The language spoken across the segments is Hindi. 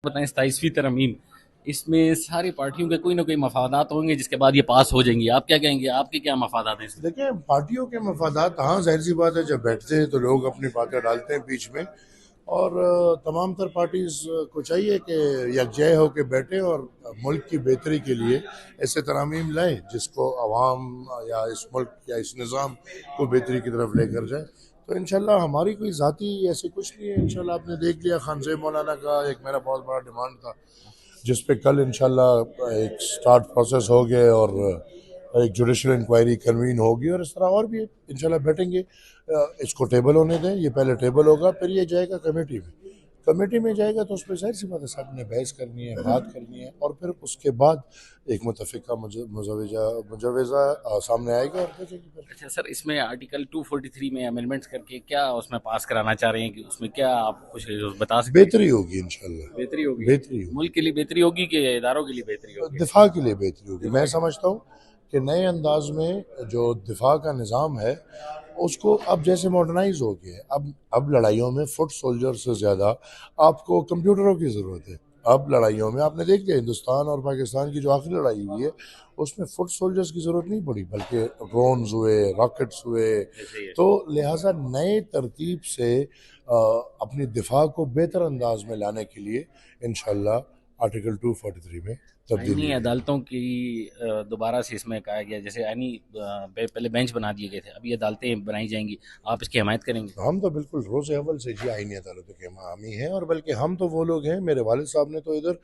बताएं 27वीं तरमीम, इसमें सारी पार्टियों के कोई ना कोई मफादात होंगे जिसके बाद ये पास हो जाएंगी। आप क्या कहेंगे, आपके क्या मफादात हैं इसमें? देखिए, पार्टियों के मफादात, हाँ जाहिर सी बात है, जब बैठते हैं तो लोग अपनी बातें डालते हैं बीच में। और तमाम तर पार्टीज को चाहिए कि यकजह होकर बैठे और मुल्क की बेहतरी के लिए ऐसे तरामीम लाएं जिसको अवाम या इस मुल्क या इस निज़ाम को बेहतरी की तरफ लेकर जाए। तो इंशाल्लाह हमारी कोई ज़ाती ऐसे कुछ नहीं है। इंशाल्लाह आपने देख लिया, खानज़ेब मौलाना का एक मेरा बहुत बड़ा डिमांड था जिस पे कल इंशाल्लाह एक स्टार्ट प्रोसेस हो गए और एक जुडिशल इंक्वायरी कन्वीन होगी और इस तरह और भी इंशाल्लाह बैठेंगे। इसको टेबल होने दें, ये पहले टेबल होगा, फिर ये जाएगा कमेटी में। कमेटी में जाएगा तो उसमें जाहिर सी बात है साहब ने बहस करनी है, बात करनी है, और फिर उसके बाद एक मुतफ़िका मुजवज़ा सामने आएगा और देखेंगे फिर। अच्छा सर, इसमें आर्टिकल 243 में अमेंडमेंट्स करके क्या उसमें पास कराना चाह रहे हैं कि उसमें क्या आप कुछ बता सकते हैं? बेहतरी होगी इंशाल्लाह। बेहतरी होगी। बेहतरी होगी, मुल्क के लिए बेहतरी होगी कि इदारों के लिए बेहतरी होगी? दिफा के लिए बेहतरी होगी। मैं समझता हूँ कि नए अंदाज में जो दिफा का निज़ाम है उसको अब जैसे मॉडर्नाइज हो गया है, अब लड़ाइयों में फुट सोल्जर से ज़्यादा आपको कंप्यूटरों की ज़रूरत है। अब लड़ाइयों में आपने देख लिया, हिंदुस्तान और पाकिस्तान की जो आखिरी लड़ाई हुई है उसमें फुट सोल्जर्स की ज़रूरत नहीं पड़ी, बल्कि ड्रोन्स हुए, रॉकेट्स हुए। ऐसे ही है। तो लिहाजा नए तरतीब से अपनी दिफा को बेहतर अंदाज में लाने के लिए इंशाल्लाह आर्टिकल 243 में आईनी तब्दीली होगी। अदालतों की दोबारा से इसमें कहा गया, जैसे आईनी पहले बेंच बना दिए गए थे, अब ये अदालतें बनाई जाएंगी। आप इसकी हमायत करेंगे? हम तो बिल्कुल रोज़ अव्वल से जी आईनी अदालतों के हामी हैं, और बल्कि हम तो वो लोग हैं, मेरे वालिद साहब ने तो इधर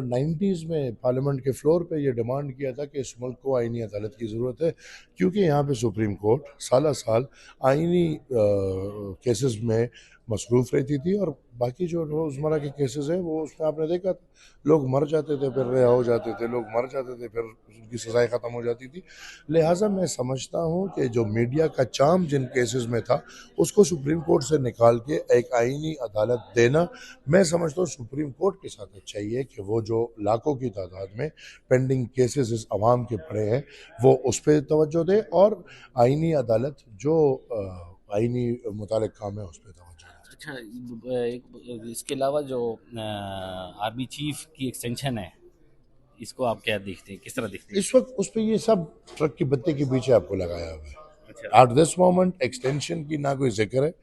90s में पार्लियामेंट के फ्लोर पे ये डिमांड किया था कि इस मुल्क को आईनी अदालत की ज़रूरत है, क्योंकि यहाँ पे सुप्रीम कोर्ट साल साल आईनी केसेस में मसरूफ़ रहती थी, और बाकी जो रोज़मर्रा के केसेस हैं वो उसमें आपने देखा था, लोग मर जाते थे फिर रिहा हो जाते थे, लोग मर जाते थे फिर उनकी सज़ाएँ ख़त्म हो जाती थी। लिहाजा मैं समझता हूँ कि जो मीडिया का चार्म जिन केसेस में था उसको सुप्रीम कोर्ट से निकाल के एक आईनी अदालत देना, मैं समझता हूँ सुप्रीम कोर्ट के साथ चाहिए कि वो जो लाखों की तादाद में पेंडिंग केसेस इस अवाम के पड़े हैं वो उस पर तवज्जो दे, और आईनी अदालत जो आईनी मुतालिक काम है उस पर तवज्जो दे। अच्छा, इसके अलावा जो आर्मी चीफ की एक्सटेंशन है, इसको आप क्या देखते हैं, किस तरह देखते हैं? इस वक्त उस पर ये सब ट्रक की बत्ती के पीछे आपको लगाया हुआ अच्छा। है। एट दिस मोमेंट एक्सटेंशन की ना कोई जिक्र है,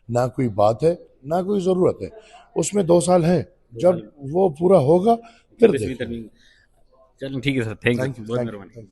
ना कोई बात है, ना कोई ज़रूरत है। उसमें 2 साल है, दो जब साल वो पूरा होगा फिर 26वीं देखेंगे। तरमीम। चलो ठीक है sir, thank you, thank you, बहुत थैंक मेहरबानी। यू।